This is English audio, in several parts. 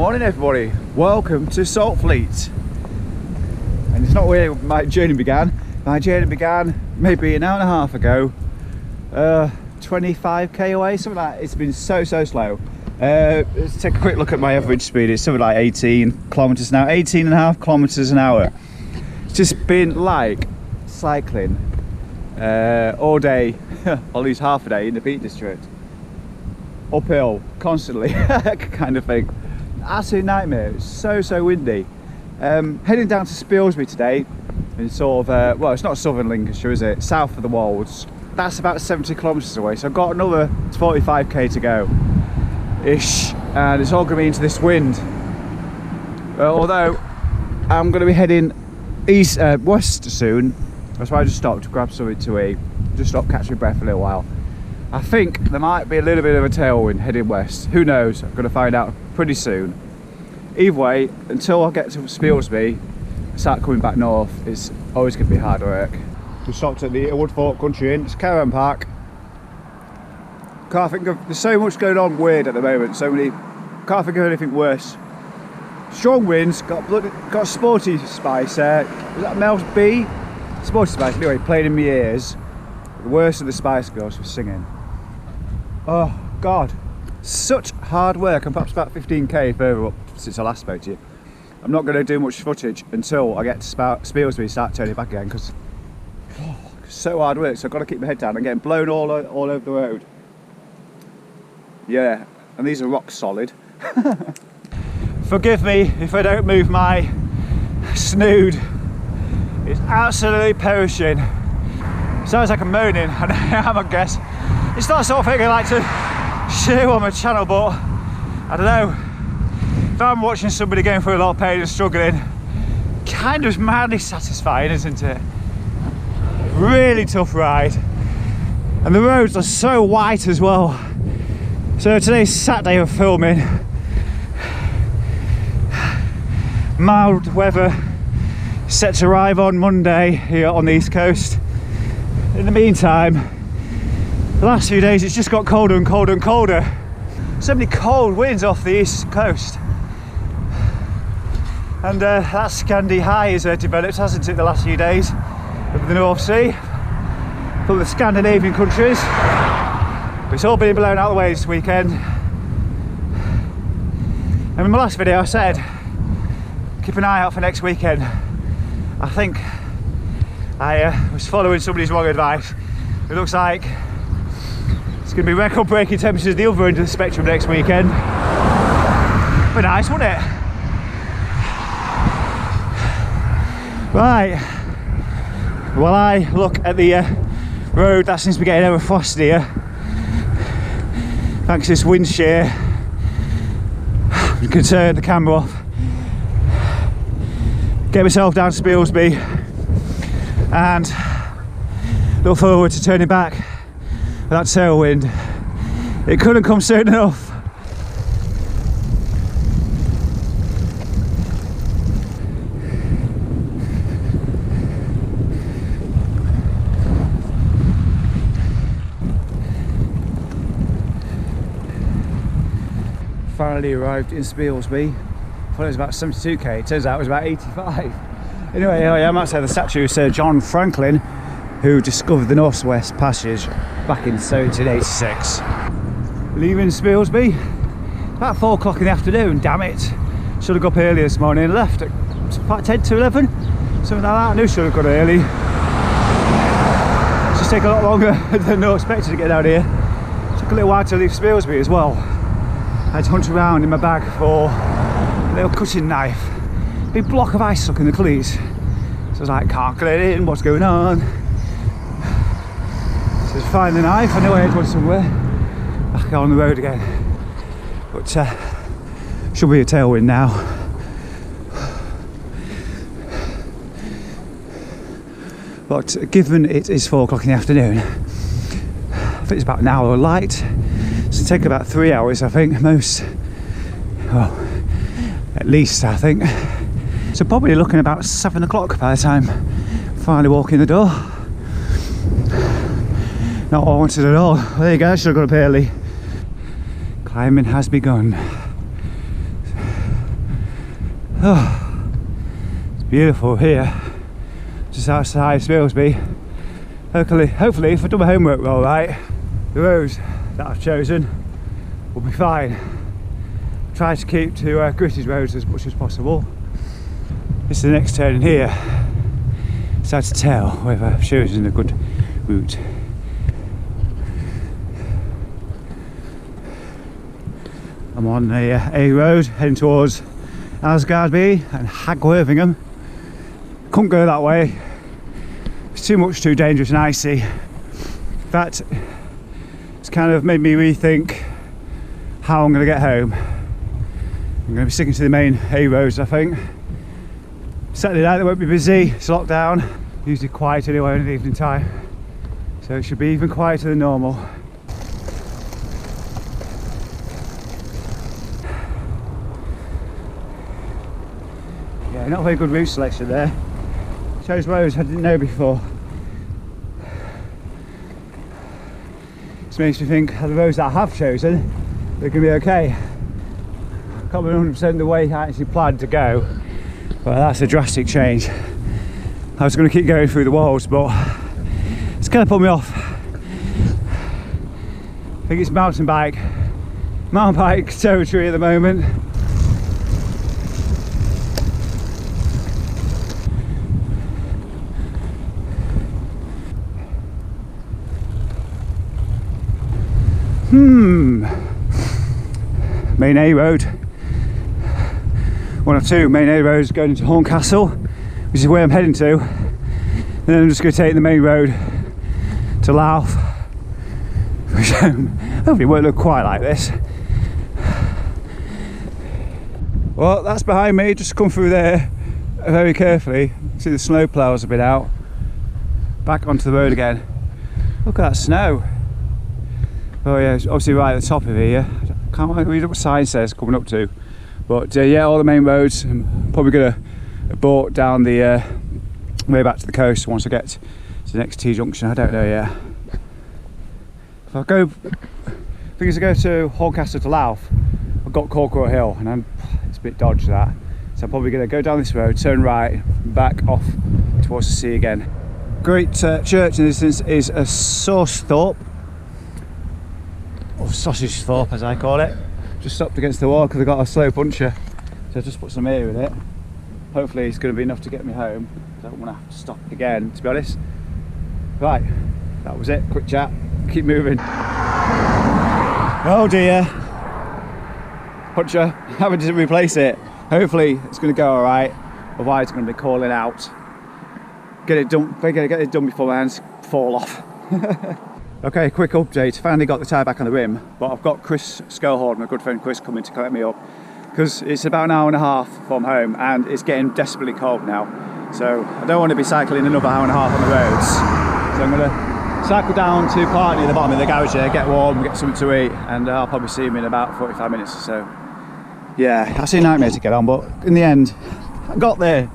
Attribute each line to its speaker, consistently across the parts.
Speaker 1: Morning everybody, welcome to Saltfleet. And it's not where my journey began. My journey began maybe an hour and a half ago, 25k away, something like that. It's been so slow. Let's take a quick look at my average speed. It's something like 18 kilometers an hour, 18.5 kilometers an hour. It's just been like cycling all day, at least half a day in the Peak District. Uphill, constantly, kind of thing. Absolute nightmare. It's so windy. Heading down to Spilsby today in sort of, well, it's not southern Lincolnshire, is it? South of the Wolds. That's about 70 kilometres away, so I've got another 45k to go ish, and it's all going to be into this wind. Although I'm going to be heading west soon. That's why I just stopped to grab something to eat, just stop catching breath a little while. I think there might be a little bit of a tailwind heading west. Who knows? I'm going to find out pretty soon. Either way, until I get to Spilsby, start coming back north, it's always going to be hard work. We stopped at the Woodthorpe Country Inn. It's a caravan park. Can't think of, there's so much going on weird at the moment. Can't think of anything worse. Strong winds, got Sporty Spice. Was that Mel's B? Sporty Spice. Anyway, playing in my ears. The worst of the Spice Girls for singing. Oh God, such hard work. I'm perhaps about 15k further up since I last spoke to you. I'm not going to do much footage until I get to Spilsby and start turning back again, because so hard work. So I've got to keep my head down. I'm getting blown all over the road. Yeah, and these are rock solid. Forgive me if I don't move my snood. It's absolutely perishing. Sounds like I'm moaning, and I am, I guess. It's not the sort of thing I like to share on my channel, but I don't know. If I'm watching somebody going through a lot of pain and struggling, kind of madly satisfying, isn't it? Really tough ride. And the roads are so white as well. So today's Saturday of filming. Mild weather set to arrive on Monday here on the East Coast. In the meantime, the last few days it's just got colder and colder and colder. So many cold winds off the East Coast. And that Scandi high has developed, hasn't it, the last few days over the North Sea, from the Scandinavian countries. But it's all been blown out of the way this weekend. And in my last video I said, keep an eye out for next weekend. I think I was following somebody's wrong advice. It looks like it's going to be record-breaking temperatures at the other end of the spectrum next weekend. Be nice, wouldn't it? Right. While I look at the road that seems to be getting ever frostier, thanks to this wind shear, I'm going to turn the camera off, get myself down to Spilsby, and look forward to turning back with that tailwind. It couldn't come soon enough. Finally arrived in Spilsby. I thought it was about 72k, it turns out it was about 85. Anyway, here I am outside the statue of Sir John Franklin, who discovered the Northwest Passage back in 1786. Leaving Spilsby, about 4 o'clock in the afternoon, damn it. Should have got up early this morning, left at about 10 to 11, something like that. I knew should have got early. It's just taken a lot longer than I expected to get down here. It took a little while to leave Spilsby as well. I had to hunt around in my bag for a little cutting knife. Big block of ice stuck in the cleats. So I was like, can't get it in, what's going on? So to find the knife, I knew I had one somewhere. Back on the road again. But should be a tailwind now. But given it is 4 o'clock in the afternoon, I think it's about an hour light. So it'll take about 3 hours, I think, most. Well, at least, I think. So probably looking about 7 o'clock by the time I finally walk in the door. Not what I wanted at all. Well, there you go, I should have got up early. Climbing has begun. Oh, it's beautiful here, just outside Spilsby. Hopefully, if I've done my homework well, right, the roads that I've chosen will be fine. Try to keep to gritted roads as much as possible. This is the next turn in here. It's hard to tell whether I've chosen a good route. I'm on the A road heading towards Asgardby and Hagworthingham. Couldn't go that way. It's too dangerous and icy. In fact, it's kind of made me rethink how I'm going to get home. I'm going to be sticking to the main A roads, I think. Saturday night they won't be busy, it's locked down. Usually quiet anyway in the evening time. So it should be even quieter than normal. Yeah, not a very good route selection there. Chose roads I didn't know before. This makes me think of the roads that I have chosen, they're going to be okay. I can't be 100% the way I actually planned to go, but that's a drastic change. I was going to keep going through the walls, but it's kind of put me off. I think it's mountain bike territory at the moment. Main A road. One of two main A roads going into Horncastle, which is where I'm heading to. And then I'm just going to take the main road to Louth, which hopefully won't look quite like this. Well, that's behind me. Just come through there very carefully. See the snow ploughs have been out. Back onto the road again. Look at that snow. Oh yeah, it's obviously right at the top of here. I can't read what the sign says coming up to. But yeah, all the main roads. I'm probably going to boat down the way back to the coast once I get to the next T-junction. I don't know yet. If I go to Horncastle to Louth, I've got Corkrow Hill, and it's a bit dodgy that. So I'm probably going to go down this road, turn right, back off towards the sea again. Great church in this instance is a Saucethorpe. Or Sausage Thorpe as I call it. Just stopped against the wall because I got a slow puncher, so I just put some air in it. Hopefully it's going to be enough to get me home. I don't want to have to stop again, to be honest. Right, that was it, quick chat, keep moving. Oh dear, puncher, having to replace it. Hopefully it's going to go alright, otherwise it's going to be calling out. Get it done before my hands fall off. Okay, quick update. Finally got the tyre back on the rim, but I've got Chris Scohorn, my good friend Chris, coming to collect me up because it's about an hour and a half from home and it's getting desperately cold now. So I don't want to be cycling another hour and a half on the roads. So I'm going to cycle down to Park near the bottom of the garage there, get warm, get something to eat, and I'll probably see him in about 45 minutes or so. Yeah, it's a nightmare to get on, but in the end, I got there.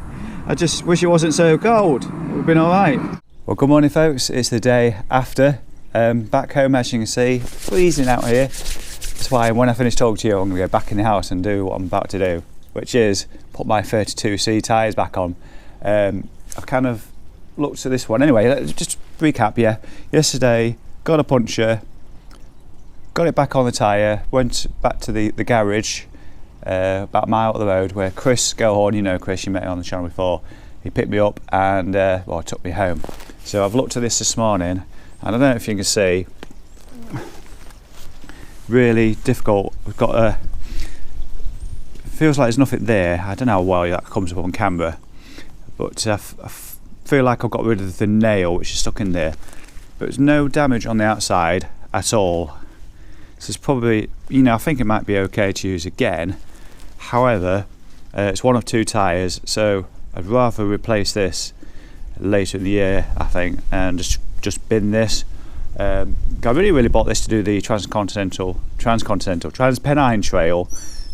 Speaker 1: I just wish it wasn't so cold. It would have been alright. Well, good morning folks. It's the day after. Back home, as you can see, freezing out here. That's why when I finish talking to you, I'm going to go back in the house and do what I'm about to do, which is put my 32C tyres back on. I've kind of looked at this one. Anyway, let's just recap, yeah. Yesterday, got a puncture, got it back on the tyre, went back to the garage, about a mile up the road, where Chris Scohorn, you know Chris, you met him on the channel before, he picked me up and took me home. So I've looked at this morning, and I don't know if you can see, really difficult. We've got feels like there's nothing there. I don't know how well that comes up on camera, but I feel like I've got rid of the nail which is stuck in there, but there's no damage on the outside at all. So it's probably, I think it might be okay to use again. However, it's one of two tyres, so I'd rather replace this later in the year, I think, and just bin this. I really bought this to do the Transpennine Trail,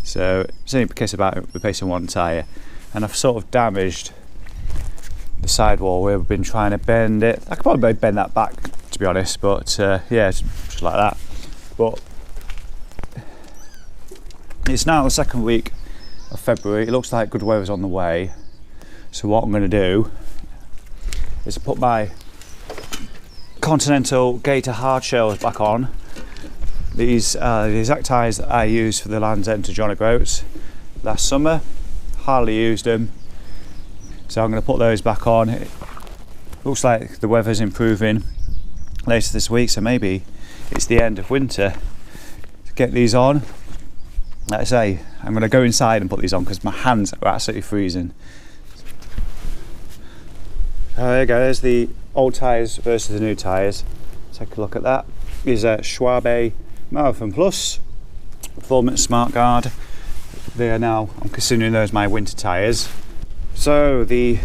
Speaker 1: so it's only a case about replacing one tyre, and I've sort of damaged the sidewall where we've been trying to bend it. I could probably bend that back, to be honest, but yeah, it's just like that. But it's now the second week of February. It looks like good weather's on the way. So what I'm going to do is put my Continental Gator hard shells back on. These are the exact tyres that I used for the Land's End to Johnny Boats last summer. Hardly used them, so I'm going to put those back on. It looks like the weather's improving later this week, so maybe it's the end of winter. To get these on, like I say, I'm going to go inside and put these on because my hands are absolutely freezing. There you go, there's the old tyres versus the new tyres. Take a look at that. These are Schwalbe Marathon Plus Performance Smart Guard. They are now, I'm considering those my winter tyres. So the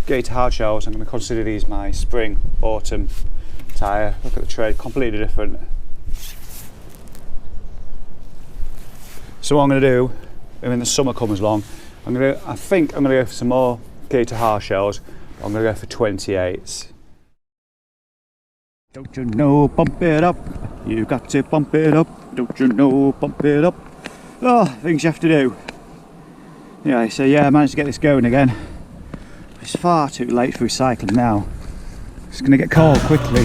Speaker 1: Gator hard shells, I'm going to consider these my spring autumn tyre. Look at the tread, completely different. So what I'm going to do when the summer comes along, I think I'm going to go for some more Gator hard shells. I'm going to go for 28s. Don't you know, pump it up. You got to pump it up. Don't you know, pump it up. Oh, things you have to do. Yeah, so yeah, I managed to get this going again. It's far too late for recycling now. It's going to get cold quickly.